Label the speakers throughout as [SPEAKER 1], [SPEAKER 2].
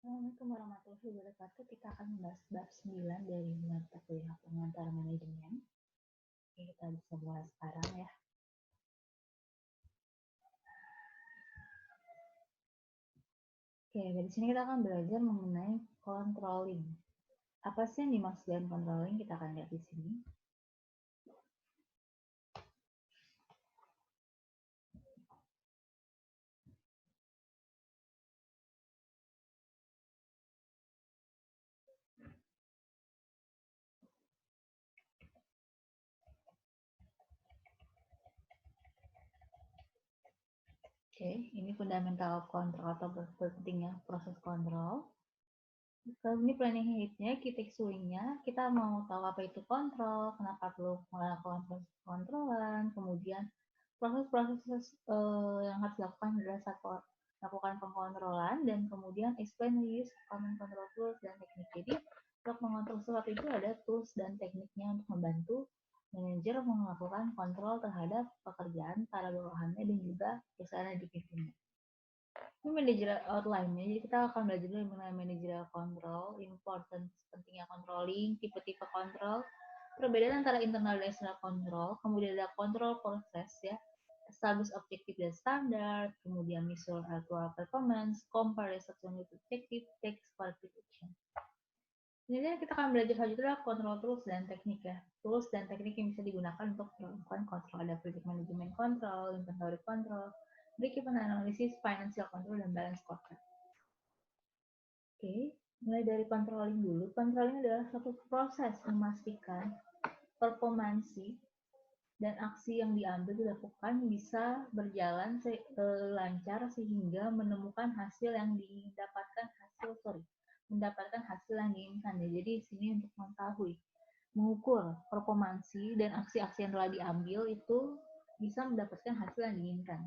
[SPEAKER 1] Assalamualaikum warahmatullahi wabarakatuh. Kita akan membahas bab 9 dari mata kuliah pengantar manajemen. Oke, kita bisa mulai sekarang ya. Oke, dari sini kita akan belajar mengenai controlling. Apa sih yang dimaksud dengan controlling? Kita akan lihat di sini. Oke, ini fundamental control atau pentingnya proses kontrol. Ini planning headnya, key swingnya, kita mau tahu apa itu kontrol, kenapa perlu melakukan proses kontrolan, kemudian proses-proses yang harus dilakukan adalah lakukan pengkontrolan, dan kemudian explain use common control tools dan teknik. Jadi untuk mengontrol sesuatu itu ada tools dan tekniknya untuk membantu manajer melakukan kontrol terhadap pekerjaan para bawahannya dan juga perusahaan yang dipimpinnya. Ini managerial outline-nya, jadi kita akan belajar mengenai managerial control, importance pentingnya controlling, tipe-tipe kontrol, perbedaan antara internal dan external control, kemudian ada control process ya, establish objective dan standard, kemudian measure actual performance, compare results with objective, take corrective action. Jadi kita akan belajar selanjutnya control tools dan teknik ya. Tools dan teknik yang bisa digunakan untuk melakukan kontrol. Ada project management control, inventory control, break-even analysis, financial control, dan balance scorecard. Oke, mulai dari controlling dulu. Controlling adalah suatu proses memastikan performansi dan aksi yang diambil dilakukan bisa berjalan lancar sehingga menemukan hasil yang mendapatkan hasil yang diinginkan. Jadi di sini untuk mengetahui, mengukur performansi dan aksi-aksi yang telah diambil itu bisa mendapatkan hasil yang diinginkan.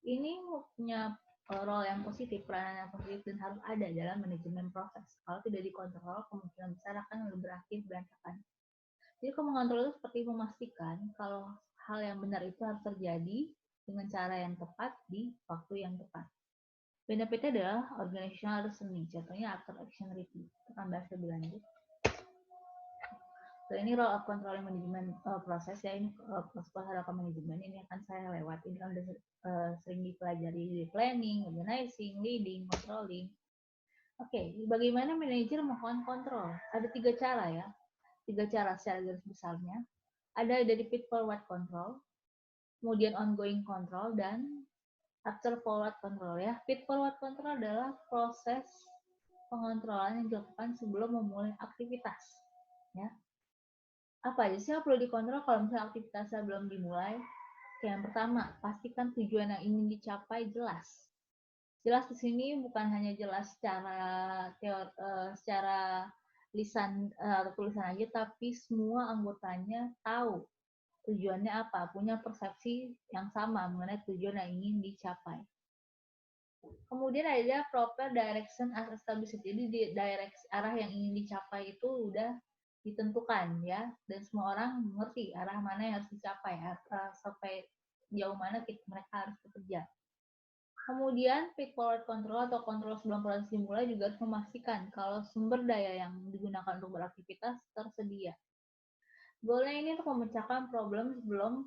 [SPEAKER 1] Ini punya role yang positif, peranan yang positif dan harus ada dalam manajemen proses. Kalau tidak dikontrol, kemungkinan besar akan berakhir berantakan. Jadi kalau mengontrol itu seperti memastikan kalau hal yang benar itu harus terjadi dengan cara yang tepat di waktu yang tepat. Benefitnya adalah organizational listening, contohnya after action review. Kita akan bahas lebih lanjut. So, ini role of controlling management proses ya, ini proses manajemen ini akan saya lewat. Ini kan udah sering dipelajari di planning, organizing, leading, controlling. Oke, bagaimana manajer melakukan kontrol? Ada 3 cara ya, 3 cara secara garis besarnya. Ada dari feed forward control, kemudian ongoing control, dan after forward control ya. Feed forward control adalah proses pengontrolan yang dilakukan sebelum memulai aktivitas ya. Apa aja sih yang perlu dikontrol kalau misalnya aktivitasnya belum dimulai? Yang pertama, pastikan tujuan yang ingin dicapai jelas. Jelas di sini bukan hanya jelas secara lisan atau tulisan aja, tapi semua anggotanya tahu tujuannya apa, punya persepsi yang sama mengenai tujuan yang ingin dicapai. Kemudian ada proper direction as established. Jadi di arah yang ingin dicapai itu udah ditentukan ya, dan semua orang mengerti arah mana yang harus dicapai, sampai jauh mana mereka harus bekerja. Kemudian feed forward control atau kontrol sebelum proses dimulai juga harus memastikan kalau sumber daya yang digunakan untuk beraktivitas tersedia. Goalnya ini untuk memecahkan problem sebelum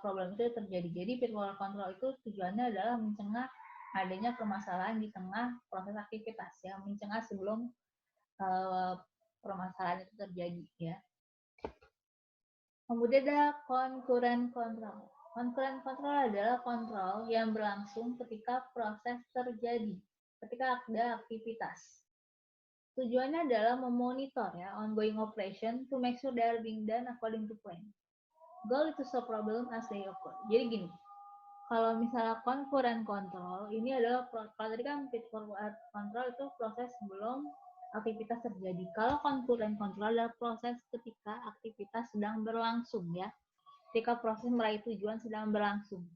[SPEAKER 1] problem itu terjadi. Jadi feed forward control itu tujuannya adalah mencegah adanya permasalahan di tengah proses aktivitas ya, mencegah sebelum permasalahan itu terjadi ya. Kemudian ada concurrent control. Concurrent control adalah kontrol yang berlangsung ketika proses terjadi, ketika ada aktivitas. Tujuannya adalah memonitor ya ongoing operation to make sure they are being done according to plan. Goal is to solve problem as they occur. Jadi gini, kalau misalnya concurrent control, ini adalah kalau tadi kan feed forward control itu proses sebelum aktivitas terjadi. Kalau concurrent control adalah proses ketika aktivitas sedang berlangsung ya. Ketika proses meraih tujuan sedang berlangsung.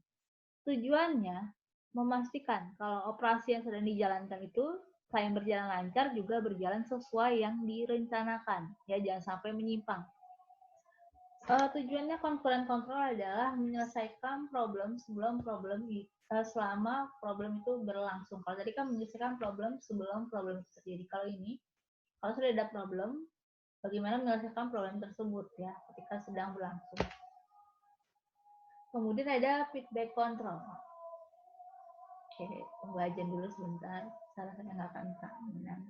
[SPEAKER 1] Tujuannya memastikan kalau operasi yang sedang dijalankan itu selain berjalan lancar juga berjalan sesuai yang direncanakan. Ya, jangan sampai menyimpang. Tujuannya concurrent control adalah menyelesaikan problem sebelum problem selama problem itu berlangsung. Kalau tadi kan menyelesaikan problem sebelum problem itu terjadi. Kalau ini, kalau sudah ada problem, bagaimana menyelesaikan problem tersebut ya ketika sedang berlangsung. Kemudian ada feedback control. Oke, tunggu aja dulu sebentar. Salah saya nggak akan bisa menang.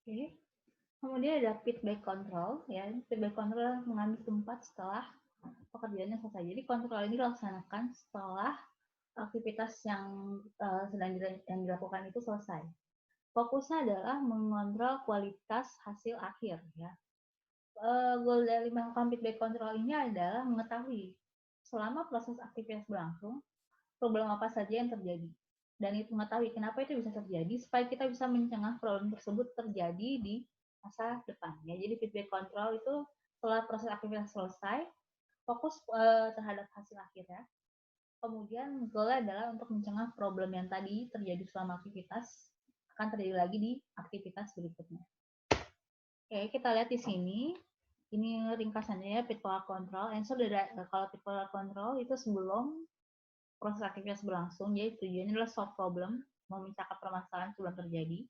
[SPEAKER 1] Oke. Kemudian ada feedback control, ya. Feedback control mengambil tempat setelah pekerjaannya selesai. Jadi kontrol ini dilaksanakan setelah aktivitas yang sedang dilakukan itu selesai. Fokusnya adalah mengontrol kualitas hasil akhir, ya. Goal dari melakukan feedback control ini adalah mengetahui selama proses aktivitas berlangsung problem apa saja yang terjadi dan itu mengetahui kenapa itu bisa terjadi supaya kita bisa mencegah problem tersebut terjadi di masa depan, ya. Jadi feedback control itu setelah proses aktivitas selesai fokus terhadap hasil akhir, ya. Kemudian goal adalah untuk mencegah problem yang tadi terjadi selama aktivitas akan terjadi lagi di aktivitas berikutnya. Oke, kita lihat di sini. Ini ringkasannya ya, pitpolar control. Kalau pitpolar control itu sebelum proses aktivitas berlangsung, jadi tujuannya adalah solve problem, memecahkan permasalahan sebelum terjadi.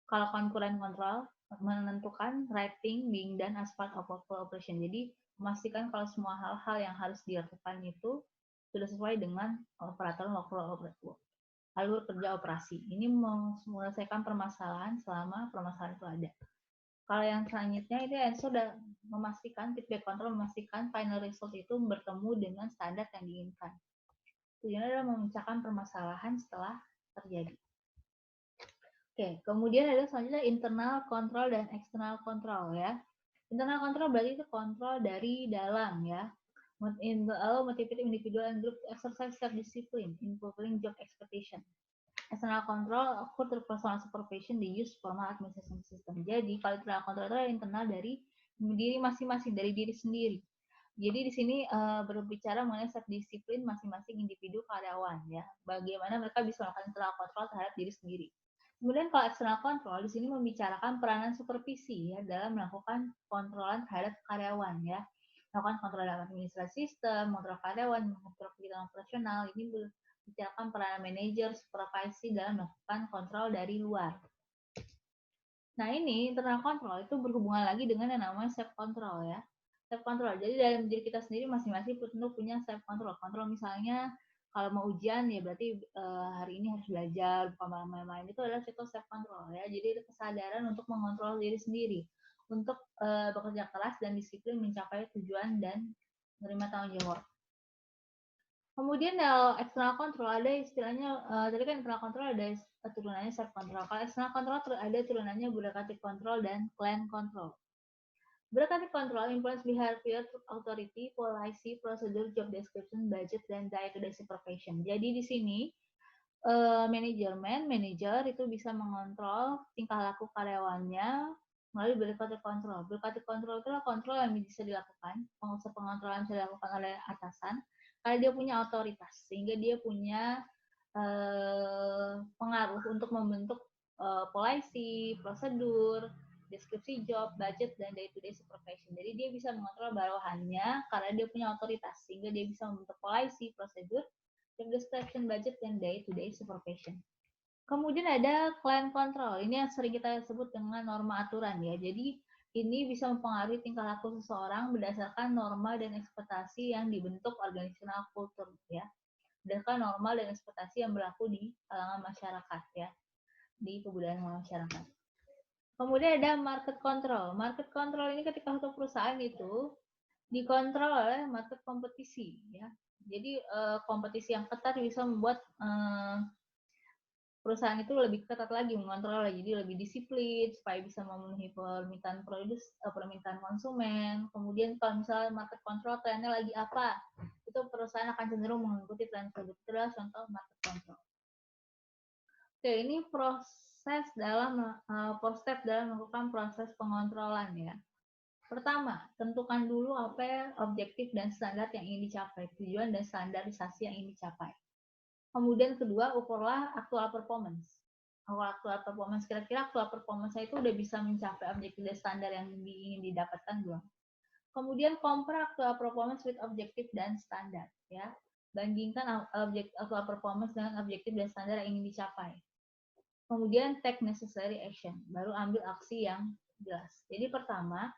[SPEAKER 1] Kalau concurrent control menentukan writing, being done as part of workflow operation. Jadi memastikan kalau semua hal-hal yang harus dilakukan itu sudah sesuai dengan peraturan workflow alur kerja operasi. Ini menyelesaikan permasalahan selama permasalahan itu ada. Kalau yang selanjutnya itu sudah memastikan feedback control, memastikan final result itu bertemu dengan standar yang diinginkan. Tujuannya adalah memecahkan permasalahan setelah terjadi. Oke, kemudian ada selanjutnya internal control dan external control ya. Internal control berarti itu kontrol dari dalam ya. Allow motivated individual and group to exercise self-discipline in fulfilling job expectation. External control occur through personal supervision di use formal administration system. Jadi kalau internal control itu adalah internal dari diri masing-masing, dari diri sendiri. Jadi di sini berbicara mengenai self-disiplin masing-masing individu karyawan ya. Bagaimana mereka bisa melakukan internal control terhadap diri sendiri. Kemudian kalau external control di sini membicarakan peranan supervisi ya dalam melakukan kontrolan terhadap karyawan ya. Melakukan kontrol dalam administrasi sistem, mengontrol karyawan, mengontrol kegiatan operasional. Ini membicarakan peranan manajer, supervisi dalam melakukan kontrol dari luar. Nah ini internal control itu berhubungan lagi dengan yang namanya self control ya. Self control. Jadi dalam diri kita sendiri masing-masing perlu punya self control. Kontrol misalnya kalau mau ujian ya berarti hari ini harus belajar bukan main-main, itu adalah contoh self control ya. Jadi ada kesadaran untuk mengontrol diri sendiri, untuk bekerja keras dan disiplin mencapai tujuan dan menerima tanggung jawab. Kemudian kalau external control ada istilahnya tadi kan internal control ada turunannya self control. Kalau external control ada turunannya bureaucratic control dan clan control. Bureaucratic control influence behavior, authority, policy, procedure, job description, budget, dan day-to-day supervision. Jadi di sini manajer itu bisa mengontrol tingkah laku karyawannya melalui bureaucratic control. Bureaucratic control itu adalah kontrol yang bisa dilakukan, pengontrolan bisa dilakukan oleh atasan, karena dia punya otoritas, sehingga dia punya pengaruh untuk membentuk polisi, prosedur, deskripsi job, budget, dan day-to-day supervision. Jadi dia bisa mengontrol bawahannya karena dia punya otoritas, sehingga dia bisa membentuk polisi, prosedur, job description, budget, dan day-to-day supervision. Kemudian ada client control. Ini yang sering kita sebut dengan norma aturan ya. Jadi ini bisa mempengaruhi tingkah laku seseorang berdasarkan norma dan ekspektasi yang dibentuk organizational culture ya. Berdasarkan norma dan ekspektasi yang berlaku di kalangan masyarakat ya, di kebudayaan masyarakat. Kemudian ada market control. Market control ini ketika suatu perusahaan itu dikontrol oleh market kompetisi ya. Jadi kompetisi yang ketat bisa membuat perusahaan itu lebih ketat lagi mengontrol, jadi lebih disiplin supaya bisa memenuhi permintaan konsumen. Kemudian kalau misalnya market control trennya lagi apa, itu perusahaan akan cenderung mengikuti tren tersebut. Itu adalah contoh market control. Oke, ini proses dalam step dalam melakukan proses pengontrolan ya. Pertama, tentukan dulu apa objektif dan standar yang ingin dicapai, tujuan dan standarisasi yang ingin dicapai. Kemudian kedua, ukurlah actual performance. Actual performance, kira-kira actual performance itu udah bisa mencapai objektif dan standar yang ingin didapatkan belum? Kemudian compare actual performance with objektif dan standar ya. Bandingkan actual performance dengan objektif dan standar yang ingin dicapai. Kemudian take necessary action, baru ambil aksi yang jelas. Jadi pertama,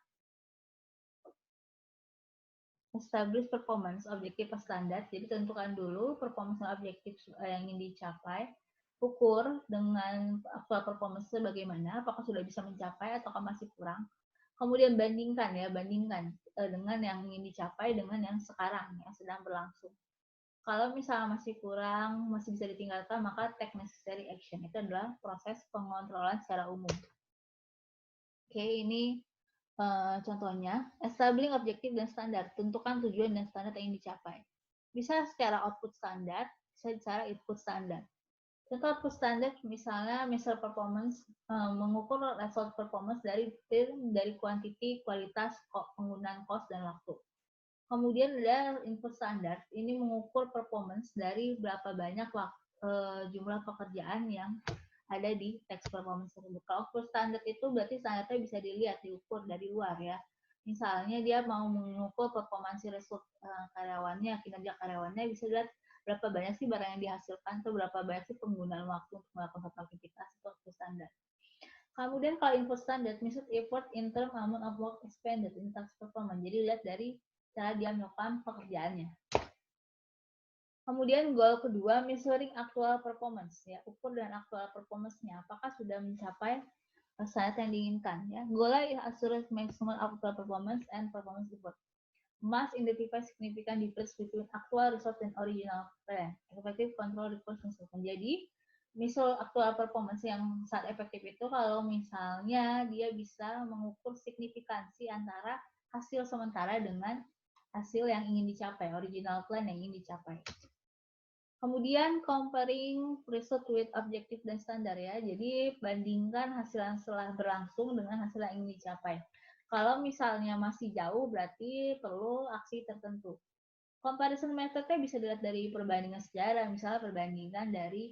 [SPEAKER 1] establish performance, objektif standar. Jadi tentukan dulu performance objektif yang ingin dicapai. Ukur dengan actual performance bagaimana, apakah sudah bisa mencapai ataukah masih kurang. Kemudian bandingkan dengan yang ingin dicapai dengan yang sekarang yang sedang berlangsung. Kalau misalnya masih kurang, masih bisa ditinggalkan, maka take necessary action. Itu adalah proses pengontrolan secara umum. Oke, ini contohnya, establishing objektif dan standar, tentukan tujuan dan standar yang ingin dicapai. Bisa secara output standar, bisa secara input standar. Contoh output standar misalnya measure performance, mengukur result performance dari kuantiti, kualitas, penggunaan cost, dan waktu. Kemudian ada input standar, ini mengukur performance dari berapa banyak jumlah pekerjaan yang ada di teks performance tersebut. Kalau output standar itu berarti standarnya bisa dilihat, diukur dari luar ya. Misalnya dia mau mengukur performansi result karyawannya, kinerja karyawannya, bisa lihat berapa banyak sih barang yang dihasilkan, atau berapa banyak sih penggunaan waktu untuk melakukan satu aktivitas, itu output standar. Kemudian kalau input standard, measured effort in term amount of work expended in task performance. Jadi lihat dari cara dia melakukan pekerjaannya. Kemudian goal kedua, measuring actual performance, ya, ukur dan actual performance-nya, apakah sudah mencapai standar yang diinginkan, ya. Goal is assure maximum actual performance and performance effort. Must identify significant difference between actual result and original plan. Effective control resource consumption. Jadi, misal actual performance yang sangat efektif itu kalau misalnya dia bisa mengukur signifikansi antara hasil sementara dengan hasil yang ingin dicapai, original plan yang ingin dicapai. Kemudian comparing result with objektif dan standar, ya. Jadi bandingkan hasil yang setelah berlangsung dengan hasil yang ingin dicapai. Kalau misalnya masih jauh berarti perlu aksi tertentu. Comparison methodnya bisa dilihat dari perbandingan sejarah, misalnya perbandingan dari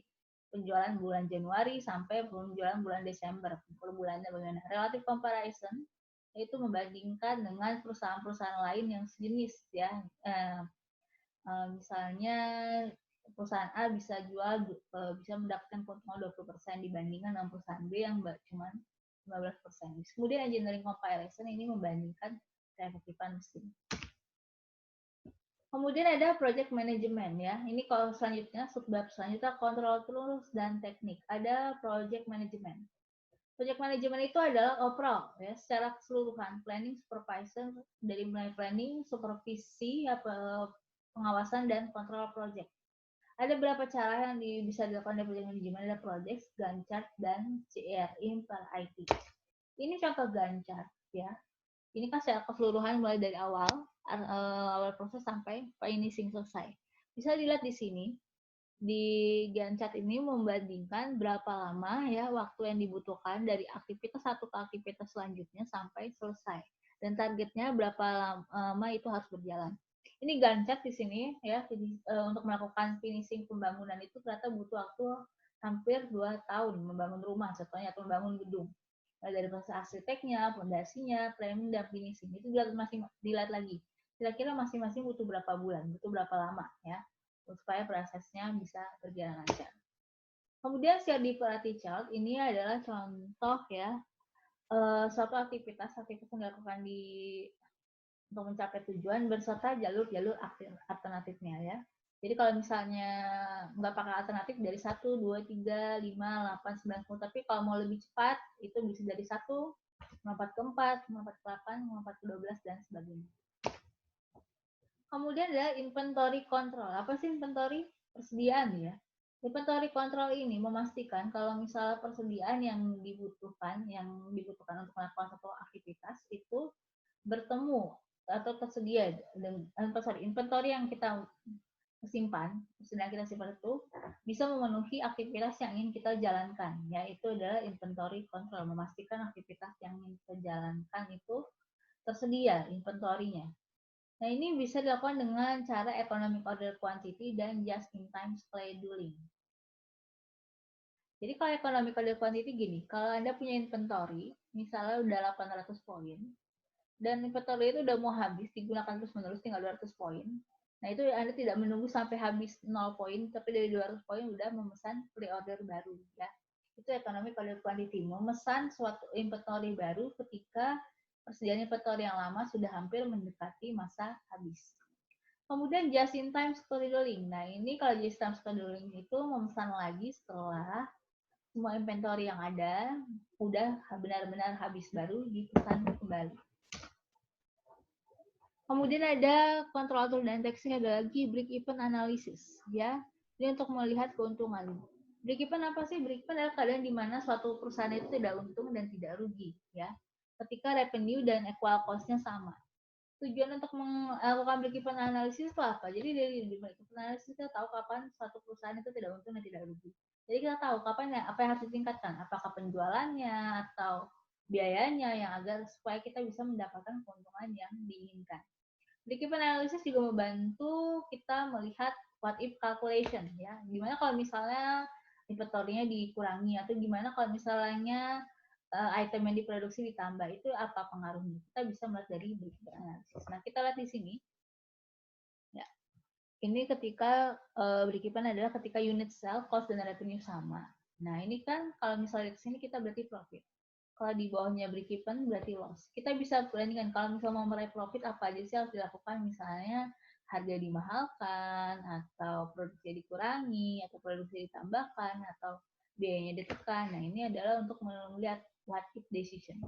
[SPEAKER 1] penjualan bulan Januari sampai penjualan bulan Desember, per bulannya bagaimana. Relative comparison yaitu membandingkan dengan perusahaan-perusahaan lain yang sejenis, ya. Misalnya perusahaan A bisa bisa mendapatkan keuntungan 20% dibandingkan dengan perusahaan B yang cuma 15%. Kemudian engineering comparison ini membandingkan keefektifan mesin. Kemudian ada project management, ya. Ini kalau selanjutnya, subbab selanjutnya control tools dan teknik. Ada project management. Project management itu adalah overall, ya, secara keseluruhan, planning, supervision, dari mulai planning, supervisi, pengawasan, dan kontrol project. Ada beberapa cara yang bisa dilakukan dari project management, ada project, Gantt chart, dan CRM per IT. Ini contoh Gantt chart, ya. Ini kan secara keseluruhan mulai dari awal proses sampai finishing selesai. Bisa dilihat di sini, di Gantt chart ini membandingkan berapa lama, ya, waktu yang dibutuhkan dari aktivitas satu ke aktivitas selanjutnya sampai selesai. Dan targetnya berapa lama itu harus berjalan. Ini Gantt chart di sini, ya, untuk melakukan finishing pembangunan itu ternyata butuh waktu hampir 2 tahun membangun rumah contohnya atau membangun gedung. Dari proses arsiteknya, fondasinya, framing, dan finishing itu dilihat lagi. Kira-kira masing-masing butuh berapa bulan, butuh berapa lama, ya, supaya prosesnya bisa berjalan lancar. Kemudian CRD chart ini adalah contoh, ya, suatu aktivitas yang dilakukan untuk mencapai tujuan berserta jalur-jalur alternatifnya, ya. Jadi kalau misalnya nggak pakai alternatif dari 1, 2, 3, 5, 8, 9, 10, tapi kalau mau lebih cepat itu bisa dari 1, melompat ke 4, melompat ke 8, melompat ke 12, dan sebagainya. Kemudian ada inventory control. Apa sih inventory? Persediaan, ya. Inventory control ini memastikan kalau misalnya persediaan yang dibutuhkan untuk melakukan satu aktivitas itu bertemu atau tersedia dengan inventory yang kita simpan, sedang kita simpan itu bisa memenuhi aktivitas yang ingin kita jalankan, yaitu adalah inventory control, memastikan aktivitas yang ingin kita jalankan itu tersedia inventory-nya. Nah, ini bisa dilakukan dengan cara economic order quantity dan just-in-time scheduling. Jadi kalau economic order quantity gini, kalau Anda punya inventory, misalnya udah 800 poin, dan inventory itu udah mau habis, digunakan terus-menerus, tinggal 200 poin. Nah, itu Anda tidak menunggu sampai habis 0 poin, tapi dari 200 poin udah memesan pre-order baru, ya. Itu economic order quantity, memesan suatu inventory baru ketika persediaan inventory yang lama sudah hampir mendekati masa habis. Kemudian just-in-time scheduling. Nah, ini kalau just-in-time scheduling itu memesan lagi setelah semua inventory yang ada udah benar-benar habis, baru dipesan kembali. Kemudian ada control tool dan teknik, ada lagi break even analysis, ya. Ini untuk melihat keuntungan. Break even apa sih? Break even adalah keadaan di mana suatu perusahaan itu tidak untung dan tidak rugi, ya. Ketika revenue dan equal cost-nya sama. Tujuan untuk melakukan break even analysis itu apa? Jadi dari break even analysis kita tahu kapan suatu perusahaan itu tidak untung dan tidak rugi. Jadi kita tahu kapan apa yang harus ditingkatkan, apakah penjualannya atau biayanya, yang agar supaya kita bisa mendapatkan keuntungan yang diinginkan. Break even analysis juga membantu kita melihat what if calculation, ya. Gimana kalau misalnya inventory-nya dikurangi, atau gimana kalau misalnya item yang diproduksi ditambah, itu apa pengaruhnya? Kita bisa melihat dari break even analysis. Nah, kita lihat di sini. Ya. Ini ketika break even adalah ketika unit sell, cost, dan revenue sama. Nah, ini kan kalau misalnya di sini kita berarti profit. Kalau di bawahnya break even berarti loss. Kita bisa bandingkan kalau misalnya mau meraih profit apa aja sih harus dilakukan, misalnya harga dimahalkan, atau produksi dikurangi, atau produksi ditambahkan, atau biayanya ditekan. Nah, ini adalah untuk melihat what if decision.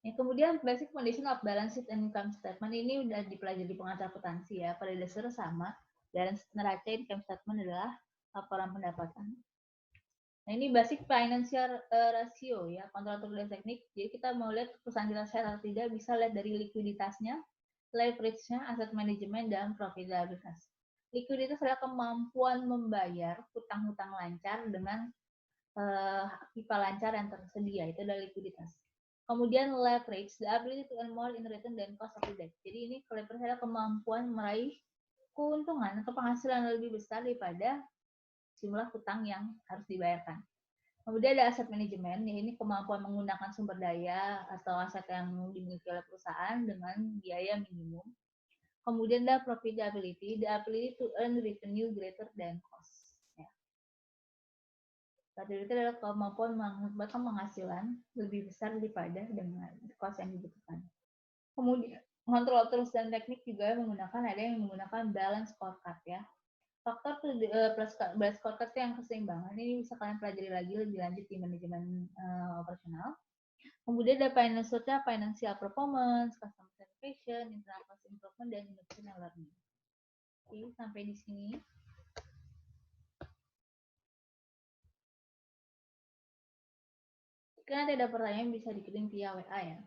[SPEAKER 1] Yang kemudian basic foundation of balance sheet and income statement ini udah dipelajari di pengacara akuntansi ya. Pada dasarnya sama. Balance neraca income statement adalah laporan pendapatan. Nah, ini basic financial ratio ya, kontrol dan teknik. Jadi kita mau lihat perusahaan kita sehat atau tidak, bisa lihat dari likuiditasnya, leverage-nya, aset manajemen, dan profitabilitas. Likuiditas adalah kemampuan membayar hutang-hutang lancar dengan pipa lancar yang tersedia, itu adalah likuiditas. Kemudian leverage, the ability to earn more in return than cost of the debt. Jadi ini leverage adalah kemampuan meraih keuntungan atau penghasilan lebih besar daripada jumlah hutang yang harus dibayarkan. Kemudian ada aset manajemen, ya ini kemampuan menggunakan sumber daya atau aset yang dimiliki oleh perusahaan dengan biaya minimum. Kemudian ada profitability, the ability to earn revenue greater than cost. Ya. Profitability adalah kemampuan mendapatkan penghasilan lebih besar daripada dengan cost yang dibutuhkan. Kemudian kontrol terus dan teknik juga menggunakan, ada yang menggunakan balance scorecard ya. Faktor plus scorecard yang keseimbangan ini bisa kalian pelajari lagi lebih lanjut di manajemen operasional. Kemudian ada financial performance, customer satisfaction, internal cost improvement, dan innovation and learning. Oke, sampai di sini. Jika nanti ada pertanyaan bisa dikirim via WA ya.